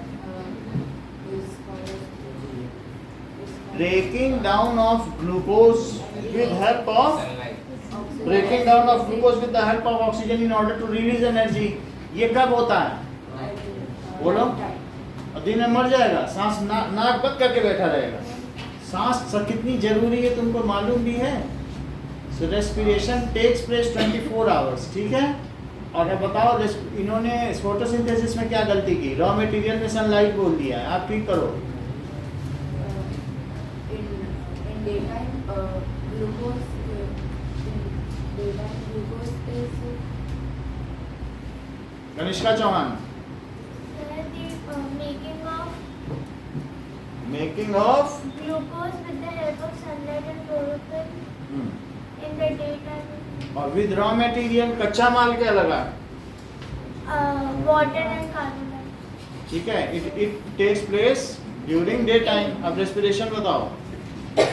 breaking down of glucose with help of oxygen in order to release energy. ये कब होता है? बोलो। और दिन में मर जाएगा, सांस नाक बंद करके बैठा रहेगा। सांस कितनी जरूरी है तुमको मालूम भी है? So respiration takes place 24 hours, ठीक है? और अब बताओ इन्होंने फोटोसिंथेसिस में क्या गलती की? रॉ मटेरियल में सनलाइट बोल दिया है, आप ठीक करो। In daytime, glucose is Kanishka Chauhan, making making of of glucose with the help of sunlight and chlorophyll in the daytime. और विद रॉ मटेरियल कच्चा माल क्या लगा? Water and carbon dioxide. ठीक है, it takes place during day time. अब respiration बताओ। The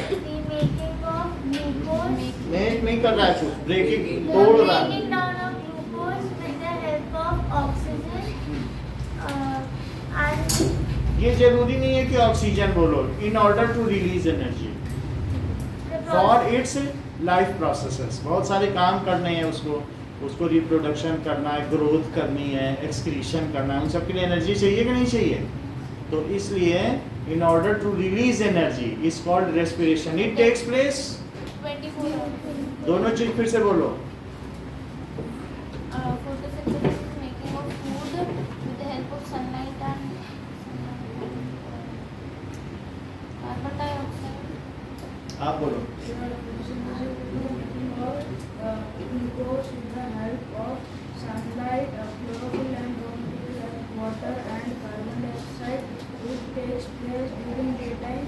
making of glucose. Make नहीं कर रहा है कुछ, ब्रेकिंग तोड़ रहा है। Breaking down of glucose with the help of oxygen. And ये जरूरी नहीं है कि ऑक्सीजन बोलो, in order to release energy the for its life processes. बहुत सारे काम करने हैं उसको रिप्रोडक्शन करना है, ग्रोथ करनी है, एक्सक्रीशन करना है, उन सब के लिए एनर्जी चाहिए कि नहीं चाहिए? तो इसलिए in order to release energy is called respiration. It takes place 24 hours. दोनों चीज फिर से बोलो। Photosynthesis is making of food with the help of sunlight and carbon dioxide. आप बोलो। Glucose with the help of sunlight, chlorophyll and raw material like water and carbon dioxide. It takes place during daytime.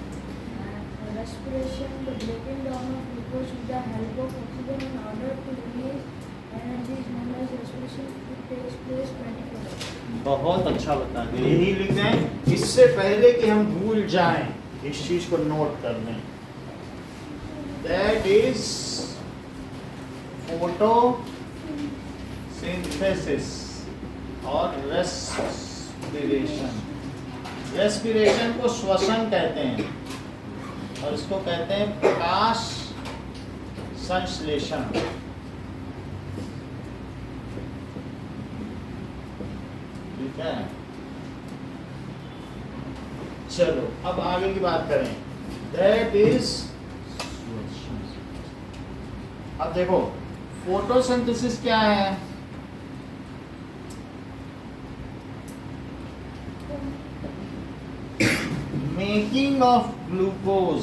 Respiration, the breaking down of glucose with the help of oxygen in order to release energy is known as respiration. It takes place 24 hours. बहुत अच्छा बता दे, यही लिख दें। इससे पहले कि हम भूल जाएं, इस चीज को नोट कर लें। That is photosynthesis और respiration। रेस्पिरेशन को श्वसन कहते हैं और इसको कहते हैं प्रकाश संश्लेषण। ठीक है, चलो अब आगे की बात करें। That is, अब देखो फोटोसिंथेसिस क्या है? Making of glucose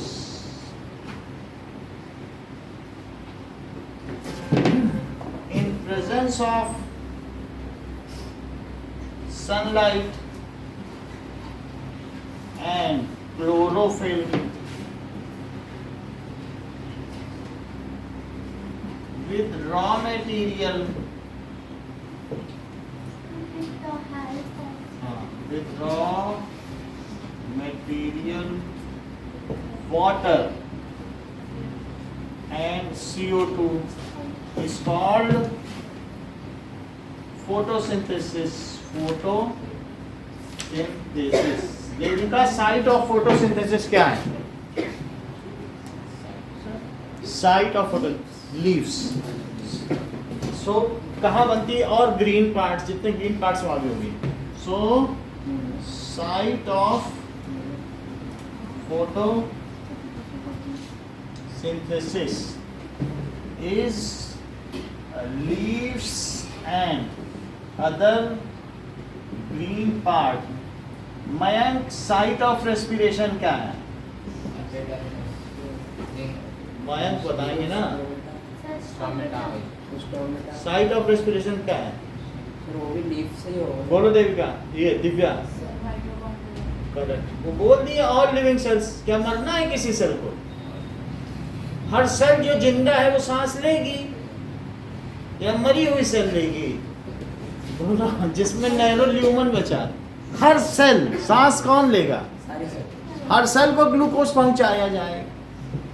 in presence of sunlight and chlorophyll with raw material with raw material, water and CO2 is called photosynthesis. लेकिन का साइट ऑफ फोटोसिंथेसिस क्या है? Site of photo leaves. So कहाँ बनती है? और ग्रीन पार्ट्स, जितने green parts वहां भी होंगी। So site of photosynthesis is leaves and other green part. Mayank, site of respiration क्या है? मयंक बताएंगे ना। साइट ऑफ रेस्पिरेशन क्या है? वो भी लीफ से ही होगा। बोलो देविका, ये दिव्या। करेक्ट, वो बोल दिया ऑल लिविंग सेल्स। क्या मरना है किसी सेल को? हर सेल जो जिंदा है वो सांस लेगी या मरी हुई सेल लेगी? बोला जिसमें नैनो ल्यूमन बचा, हर सेल सांस कौन लेगा? हर सेल को ग्लूकोज पहुंचाया जाएगा।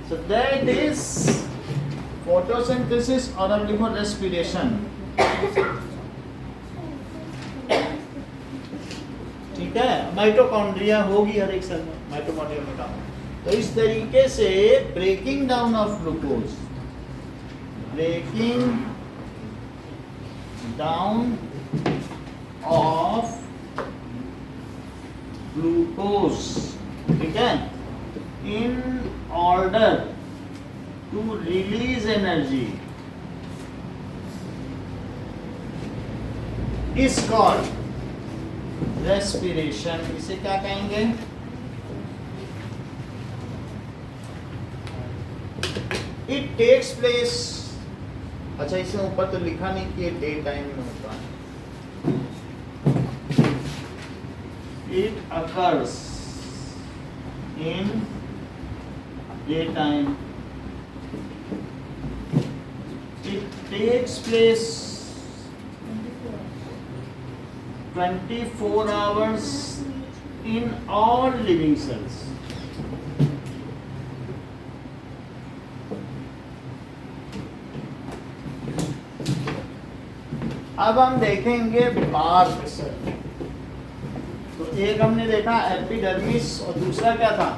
सो दैट इज फोटोसिंथेसिस और अब लिखो रेस्पिरेशन। ठीक है, माइटोकॉन्ड्रिया होगी हर एक सेल में, माइटोकॉन्ड्रिया में काम। तो इस तरीके से breaking down of glucose, breaking down of glucose, ठीक है, in order to release energy is called respiration. इसे क्या कहेंगे? इट टेक्स प्लेस, अच्छा इसमें ऊपर तो लिखा नहीं कि डे टाइम में होता है। It occurs in day time, it takes place 24 hours in all living cells. अब हम देखेंगे बार्क सेल। तो एक हमने देखा एपिडर्मिस और दूसरा क्या था?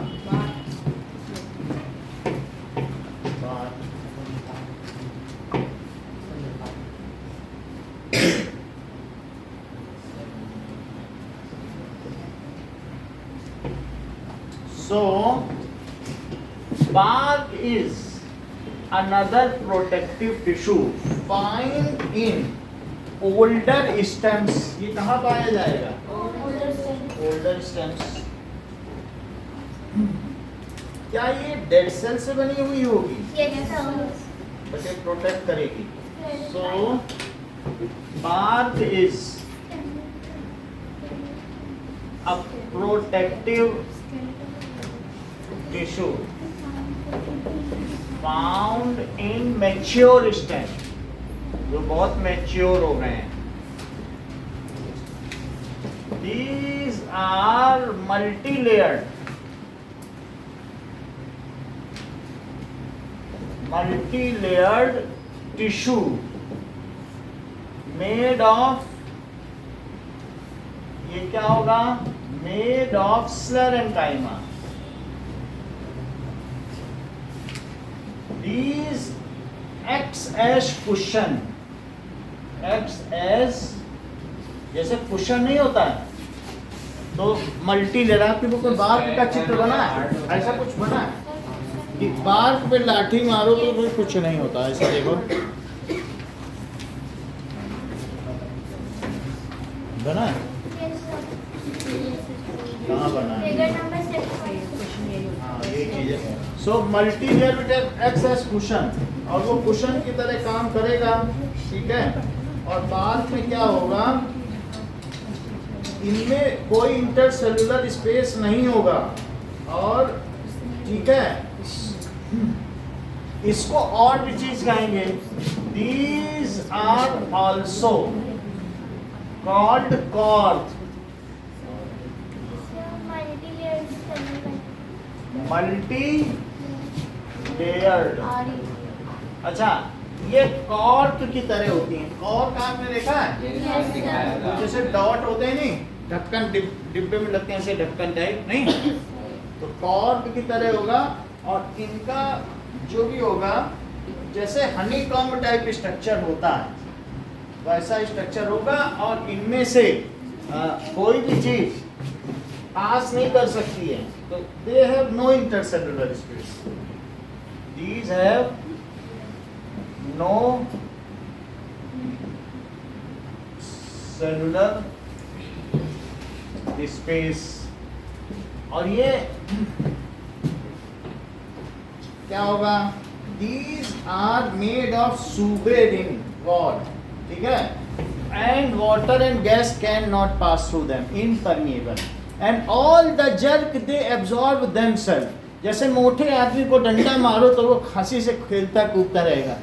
Bark. So, bark is another protective tissue found in older stems. ये कहाँ पाया जाएगा? Older stems. क्या ये डेड सेल से बनी हुई होगी? बट ये प्रोटेक्ट करेगी। So, bark is a protective tissue found in mature stem, जो बहुत मैच्योर हो गए हैं। These are multi-layered tissue made of, ये क्या होगा? Made of sclerenchyma. These acts as cushion, acts as, जैसे कुशन नहीं होता है तो मल्टी लेयर, आपकी बुक में बार्क का चित्र बना है, ऐसा कुछ बना है कि बार्क पे लाठी मारो तो कोई कुछ नहीं होता। ऐसा देखो बना है, कहाँ बना है? हाँ ये चीज है। So multi layer x S cushion, और वो कुशन की तरह काम करेगा, ठीक है। और बाद में क्या होगा? इनमें कोई इंटरसेलुलर स्पेस नहीं होगा, और ठीक है, इसको और भी चीज कहेंगे। These are also called cork, multi layered. अच्छा, ये कॉर्क की तरह होती हैं। कॉर्क आपने देखा है? तो जैसे डॉट होते हैं नहीं, ढक्कन डिब्बे में लगते हैं ऐसे ढक्कन टाइप, नहीं तो कॉर्क की तरह होगा। और इनका जो भी होगा, जैसे हनीकॉम्ब टाइप स्ट्रक्चर होता है वैसा स्ट्रक्चर होगा, और इनमें से कोई भी चीज पास नहीं कर सकती है। तो they have no intercellular space, these have no cellular space. और ये क्या होगा? These are made of suberin wall, ठीक है, and water and gas can not pass through them, impermeable, and all the jerk they absorb themself. जैसे मोटे आदमी को डंडा मारो तो वो खांसी से खेलता कूदता रहेगा,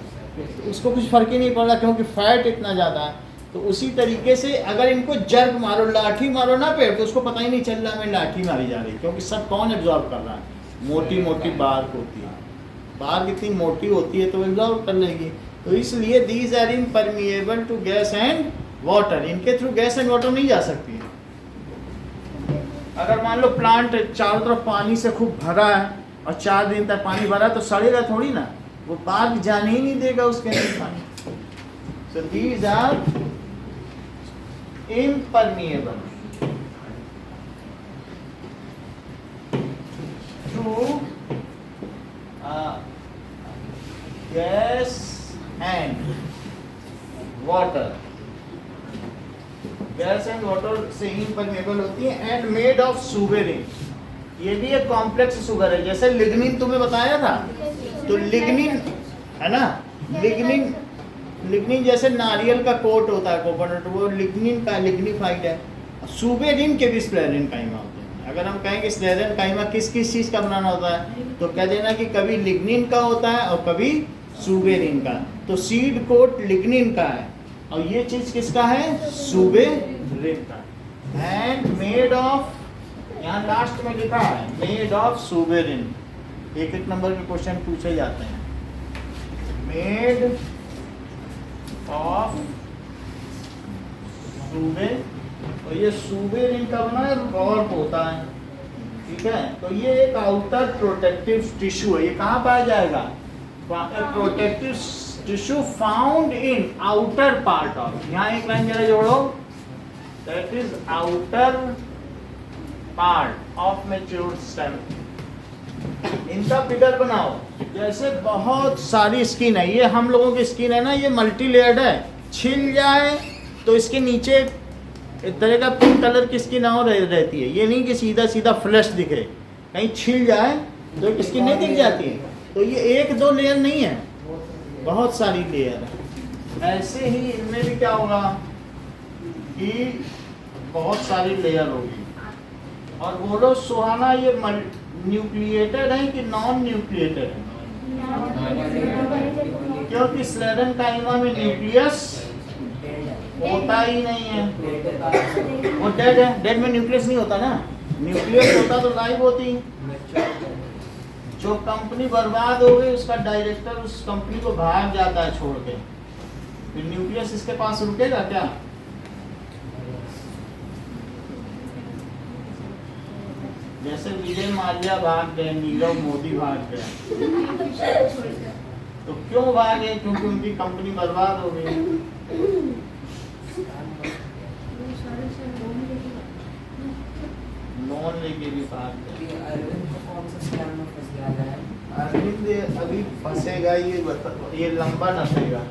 उसको कुछ फर्क ही नहीं पड़ा क्योंकि फैट इतना ज़्यादा है। तो उसी तरीके से अगर इनको जर्क मारो, लाठी मारो ना पेड़, तो उसको पता ही नहीं चल रहा मैं लाठी मारी जा रही, क्योंकि सब कौन एब्जॉर्ब कर रहा है? मोटी मोटी बार्क होती है, बार्क इतनी मोटी होती है तो एब्जॉर्ब कर लेगी। तो इसलिए these are impermeable to gas and water, इनके थ्रू गैस एंड वाटर नहीं जा सकती है। अगर मान लो प्लांट चारों तरफ पानी से खूब भरा है और 4 दिन तक पानी भरा तो सड़ेगा थोड़ी ना, वो बाग जाने ही नहीं देगा उसके अंदर पानी। So these are impermeable to gas and water। Gas and water से impermeable होती है एंड मेड ऑफ सुगरिन। ये भी एक कॉम्प्लेक्स शुगर है, जैसे लिग्निन तुम्हें बताया था, तो लिग्निन है ना, लिग्निन जैसे नारियल का कोट होता है कोकोनट, वो लिग्निन का लिग्निफाइड है। सुबेरिन के भी स्क्लेरेनकाइमा होते हैं। अगर हम कहेंगे स्क्लेरेनकाइमा किस किस चीज़ का बनाना होता है, तो कह देना कि कभी लिग्निन का होता है और कभी सुबेरिन का। तो सीड कोट लिग्निन का है और ये चीज़ किसका है, सुबेरिन का। एंड मेड ऑफ, यहाँ लास्ट में लिखा है मेड ऑफ सुबेरिन। एक एक नंबर के क्वेश्चन पूछे जाते हैं। मेड ऑफ सुबेरिन, तो ये सुबेरिन का बना है, कॉर्क होता है, ठीक है। तो ये एक आउटर प्रोटेक्टिव टिश्यू है। ये कहाँ पाया जाएगा, protective tissue found in outer part of, यहाँ एक लाइन जरा जोड़ो, that is outer part of matured stem. इनका फिगर बनाओ। जैसे बहुत सारी स्किन है, ये हम लोगों की स्किन है ना, ये मल्टी लेयर्ड है। छिल जाए तो इसके नीचे एक तरह का पिंक कलर की स्किन और रहती है। ये नहीं कि सीधा सीधा फ्लैश दिखे, कहीं छिल जाए तो स्किन नहीं दिख जाती है। तो ये 1-2 लेयर नहीं है, बहुत सारी लेयर है। ऐसे ही इनमें भी क्या होगा कि बहुत सारी लेयर होगी। और बोलो सुहाना, ये न्यूक्लिएटेड है कि नॉन न्यूक्लिएटेड है? क्योंकि स्क्लेरेनकाइमा में न्यूक्लियस होता ही नहीं है, वो डेड है। डेड में न्यूक्लियस नहीं होता ना, न्यूक्लियस होता तो लाइव होती। जो कंपनी बर्बाद हो गई उसका डायरेक्टर उस कंपनी को भाग जाता है छोड़ के, फिर न्यूक्लियस इसके पास रुकेगा क्या? जैसे विजय माल्या भाग गए, नीरव मोदी भाग गए, तो क्यों भागे? क्योंकि उनकी कंपनी बर्बाद हो गई। लोन लेके भी भाग गए। अरविंद अभी फंसेगा, ये लंबा नसेगा।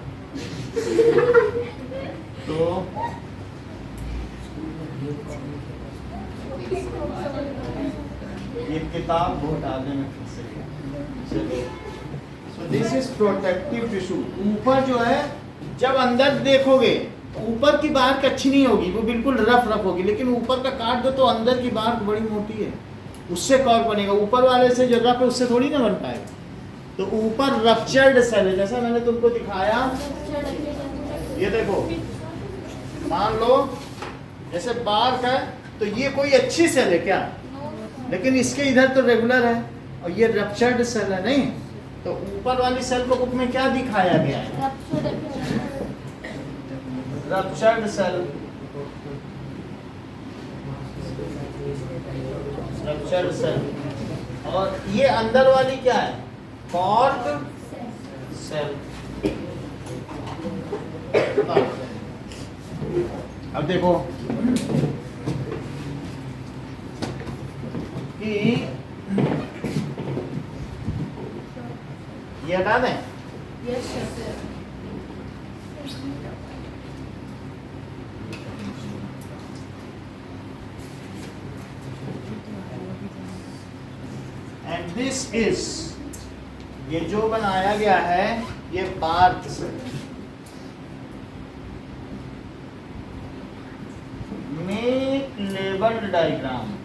तो ये किताब बहुत आगे में फंसेगा। चलिए, so this is protective tissue. ऊपर जो है, जब अंदर देखोगे ऊपर की बार्क अच्छी नहीं होगी, वो बिल्कुल रफ होगी, लेकिन ऊपर का काट दो तो अंदर की बार्क बड़ी मोटी है, उससे कॉर्क बनेगा। ऊपर वाले से जो रफ है उससे थोड़ी ना बन पाएगा। तो ऊपर रप्चर्ड सेल है, जैसा मैंने तुमको दिखाया। ये देखो, मान लो जैसे बार्क है, तो ये कोई अच्छी सेल है क्या? लेकिन इसके इधर तो रेगुलर है और ये रप्चर्ड सेल है, नहीं? तो ऊपर वाली सेल को बुक में क्या दिखाया गया है? Ruptured cell. Ruptured cell. और ये अंदर वाली क्या है? Cork cell. अब देखो कि ये हटा दें। एंड दिस इज, ये जो बनाया गया है ये बार्क से। Make labelled diagram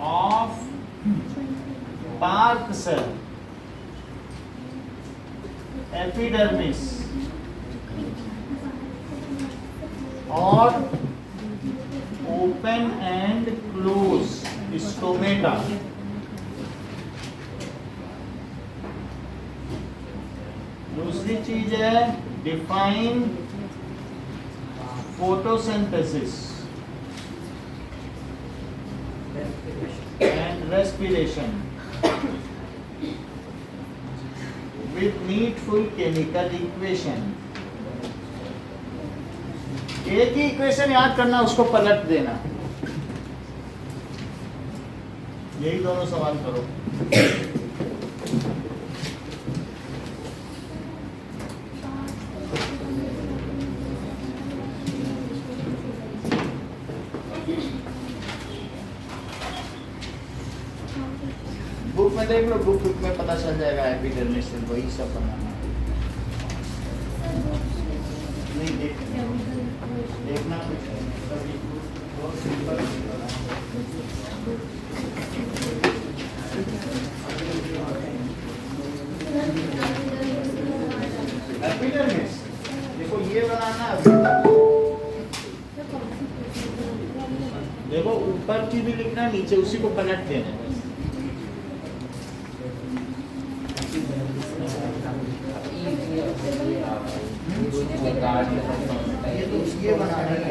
of bark cell, epidermis और open and close stomata। दूसरी चीज है define photosynthesis and respiration with needful chemical equation. एक ही इक्वेशन याद करना, उसको पलट देना. यही दोनों सवाल करो. बुक में देख लो, बुक में पता चल जाएगा. एपिडर्मिस से वही सब बनाना. नहीं देखना कुछ बहुत सिंपल. एपिडर्मिस देखो ये बनाना अभी. देखो ऊपर की भी लिखना, नीचे उसी को पलट देना. ये बनाना है.